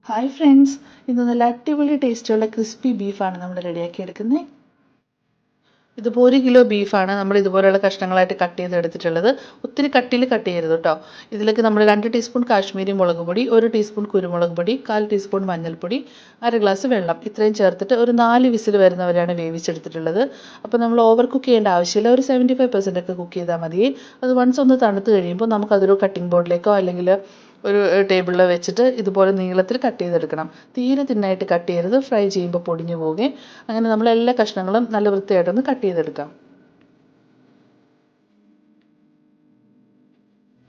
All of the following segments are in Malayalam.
ഹായ് ഫ്രണ്ട്സ്, ഇന്ന് നല്ല അടിപൊളി ടേസ്റ്റുള്ള ക്രിസ്പി ബീഫാണ് നമ്മൾ റെഡിയാക്കി എടുക്കുന്നത്. ഇതിപ്പോൾ 1 കിലോ ബീഫാണ് നമ്മൾ ഇതുപോലെയുള്ള കഷ്ണങ്ങളായിട്ട് കട്ട് ചെയ്തെടുത്തിട്ടുള്ളത്. ഒത്തിരി കട്ടിയിൽ കട്ട് ചെയ്യരുത് കേട്ടോ. ഇതിലേക്ക് നമ്മൾ 2 ടീസ്പൂൺ കാശ്മീരി മുളക് പൊടി, 1 ടീസ്പൂൺ കുരുമുളക് പൊടി, 1/4 ടീസ്പൂൺ മഞ്ഞൾപ്പൊടി, 1 ഗ്ലാസ് വെള്ളം ഇത്രയും ചേർത്തിട്ട് ഒരു 4 വിസിൽ വരുന്നവരെയാണ് വേവിച്ചെടുത്തിട്ടുള്ളത്. അപ്പോൾ നമ്മൾ ഓവർ കുക്ക് ചെയ്യേണ്ട ആവശ്യമില്ല. ഒരു 75% ഒക്കെ കുക്ക് ചെയ്താൽ മതി. അത് വൺസ് ഒന്ന് തണുത്ത് കഴിയുമ്പോൾ നമുക്കതൊരു കട്ടിംഗ് ബോർഡിലേക്കോ അല്ലെങ്കിൽ ഒരു ടേബിളിൽ വെച്ചിട്ട് ഇതുപോലെ നീളത്തിൽ കട്ട് ചെയ്തെടുക്കണം. തീരെ തിന്നായിട്ട് കട്ട് ചെയ്യരുത്, ഫ്രൈ ചെയ്യുമ്പോൾ പൊടിഞ്ഞു പോവുകയും. അങ്ങനെ നമ്മൾ എല്ലാ കഷ്ണങ്ങളും നല്ല വൃത്തിയായിട്ടൊന്ന് കട്ട് ചെയ്തെടുക്കാം.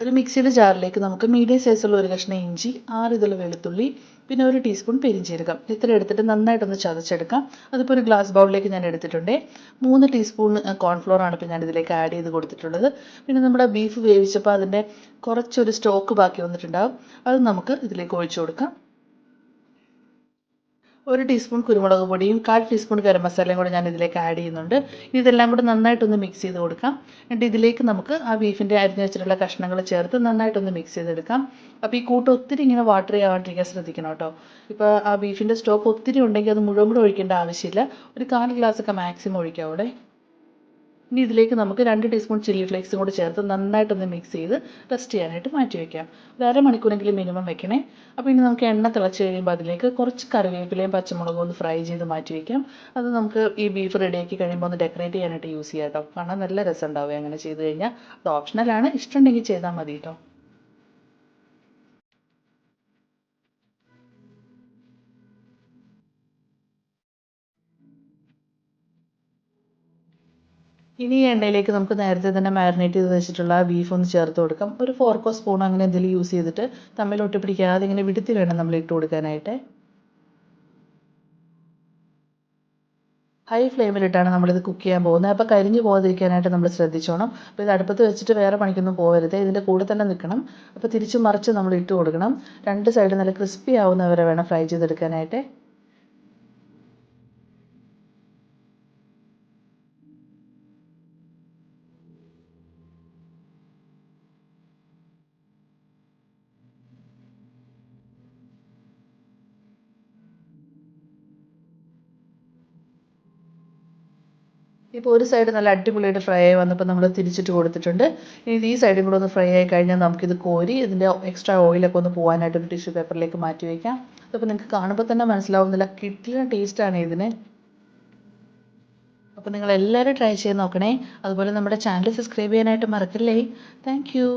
ഒരു മിക്സിയുടെ ജാറിലേക്ക് നമുക്ക് മീഡിയം സൈസുള്ള ഒരു കഷ്ണം ഇഞ്ചി, 6 ഇതൾ വെളുത്തുള്ളി, പിന്നെ 1 ടീസ്പൂൺ പെരിഞ്ജീരകം ഇത്ര എടുത്തിട്ട് നന്നായിട്ടൊന്ന് ചതച്ചെടുക്കാം. അതിപ്പോൾ ഒരു ഗ്ലാസ് ബൗളിലേക്ക് ഞാൻ എടുത്തിട്ടുണ്ട്. 3 ടീസ്പൂൺ കോൺഫ്ലോർ ആണ് ഇപ്പോൾ ഞാൻ ഇതിലേക്ക് ആഡ് ചെയ്ത് കൊടുത്തിട്ടുള്ളത്. പിന്നെ നമ്മുടെ ബീഫ് വേവിച്ചപ്പോൾ അതിൻ്റെ കുറച്ചൊരു സ്റ്റോക്ക് ബാക്കി വന്നിട്ടുണ്ടാകും. അത് നമുക്ക് ഇതിലേക്ക് ഒഴിച്ചു കൊടുക്കാം. 1 ടീസ്പൂൺ കുരുമുളക് പൊടിയും 1/4 ടീസ്പൂൺ ഗരം മസാലയും കൂടെ ഞാൻ ഇതിലേക്ക് ആഡ് ചെയ്യുന്നുണ്ട്. ഇനി ഇതെല്ലാം കൂടെ നന്നായിട്ടൊന്ന് മിക്സ് ചെയ്ത് കൊടുക്കാം. എന്നിട്ട് ഇതിലേക്ക് നമുക്ക് ആ ബീഫിൻ്റെ അരിഞ്ഞ് വെച്ചിട്ടുള്ള കഷ്ണങ്ങൾ ചേർത്ത് നന്നായിട്ടൊന്ന് മിക്സ് ചെയ്തെടുക്കാം. അപ്പോൾ ഈ കൂട്ട് ഒത്തിരി ഇങ്ങനെ വാട്ടറി ആവാണ്ടിരിക്കാൻ ശ്രദ്ധിക്കണം കേട്ടോ. ഇപ്പോൾ ആ ബീഫിൻ്റെ സ്റ്റോക്ക് ഒത്തിരി ഉണ്ടെങ്കിൽ അത് മുഴുവൻ കൂടെ ഒഴിക്കേണ്ട ആവശ്യമില്ല. ഒരു 1/4 ഗ്ലാസ്സൊക്കെ മാക്സിമം ഒഴിക്കാം അവിടെ. ഇനി ഇതിലേക്ക് നമുക്ക് 2 ടീസ്പൂൺ ചില്ലി ഫ്ലേക്സും കൂടി ചേർത്ത് നന്നായിട്ടൊന്ന് മിക്സ് ചെയ്ത് റെസ്റ്റ് ചെയ്യാനായിട്ട് മാറ്റി വയ്ക്കാം. ഒരു അരമണിക്കൂറെങ്കിലും മിനിമം വെക്കണേ. അപ്പോൾ ഇനി നമുക്ക് എണ്ണ തിളച്ച് കഴിയുമ്പോൾ അതിലേക്ക് കുറച്ച് കറിവേപ്പിലയും പച്ചമുളകും ഒന്ന് ഫ്രൈ ചെയ്ത് മാറ്റി വയ്ക്കാം. അത് നമുക്ക് ഈ ബീഫ് റെഡിയാക്കി കഴിയുമ്പോൾ ഒന്ന് ഡെക്കറേറ്റ് ചെയ്യാനായിട്ട് യൂസ് ചെയ്യാം കേട്ടോ. കാണാൻ നല്ല രസം ഉണ്ടാവും അങ്ങനെ ചെയ്ത് കഴിഞ്ഞാൽ. അത് ഓപ്ഷണലാണ്, ഇഷ്ടമുണ്ടെങ്കിൽ ചെയ്താൽ മതി കേട്ടോ. ഇനി ഈ എണ്ണയിലേക്ക് നമുക്ക് നേരത്തെ തന്നെ മാരിനേറ്റ് ചെയ്ത് വെച്ചിട്ടുള്ള ആ ബീഫ് ഒന്ന് ചേർത്ത് കൊടുക്കാം. ഒരു ഫോർക്കോ സ്പൂണോ അങ്ങനെ എന്തെങ്കിലും യൂസ് ചെയ്തിട്ട് തമ്മിൽ ഒട്ടിപ്പിടിക്കാതെ ഇങ്ങനെ വിടുത്തി വേണം നമ്മൾ ഇട്ട് കൊടുക്കാനായിട്ട്. ഹൈ ഫ്ലെയിമിലിട്ടാണ് നമ്മളിത് കുക്ക് ചെയ്യാൻ പോകുന്നത്. അപ്പോൾ കരിഞ്ഞു പോകാതിരിക്കാനായിട്ട് നമ്മൾ ശ്രദ്ധിച്ചോണം. അപ്പോൾ ഇത് അടുപ്പത്ത് വെച്ചിട്ട് വേറെ പണിക്കൊന്നും പോകരുത്, ഇതിൻ്റെ കൂടെ തന്നെ നിൽക്കണം. അപ്പോൾ തിരിച്ച് മറിച്ച് നമ്മൾ ഇട്ട് കൊടുക്കണം. രണ്ട് സൈഡ് നല്ല ക്രിസ്പി ആവുന്നവരെ വേണം ഫ്രൈ ചെയ്തെടുക്കാനായിട്ട്. ഇപ്പോൾ ഒരു സൈഡ് നല്ല അടിപൊളിയായിട്ട് ഫ്രൈ ആയി വന്നപ്പോൾ നമ്മൾ തിരിച്ചിട്ട് കൊടുത്തിട്ടുണ്ട്. ഇനി ഈ സൈഡും കൂടെ ഒന്ന് ഫ്രൈ ആയി കഴിഞ്ഞാൽ നമുക്കിത് കോരി ഇതിൻ്റെ എക്സ്ട്രാ ഓയിലൊക്കെ ഒന്ന് പോകാനായിട്ട് ഒരു ടിഷ്യൂ പേപ്പറിലേക്ക് മാറ്റി വയ്ക്കാം. അപ്പോൾ നിങ്ങൾക്ക് കാണുമ്പോൾ തന്നെ മനസ്സിലാവുന്നില്ല, കിട്ടിയ ടേസ്റ്റാണ് ഇതിന്. അപ്പോൾ നിങ്ങൾ എല്ലാവരും ട്രൈ ചെയ്ത് നോക്കണേ. അതുപോലെ നമ്മുടെ ചാനൽ സബ്സ്ക്രൈബ് ചെയ്യാനായിട്ട് മറക്കല്ലേ. Thank you.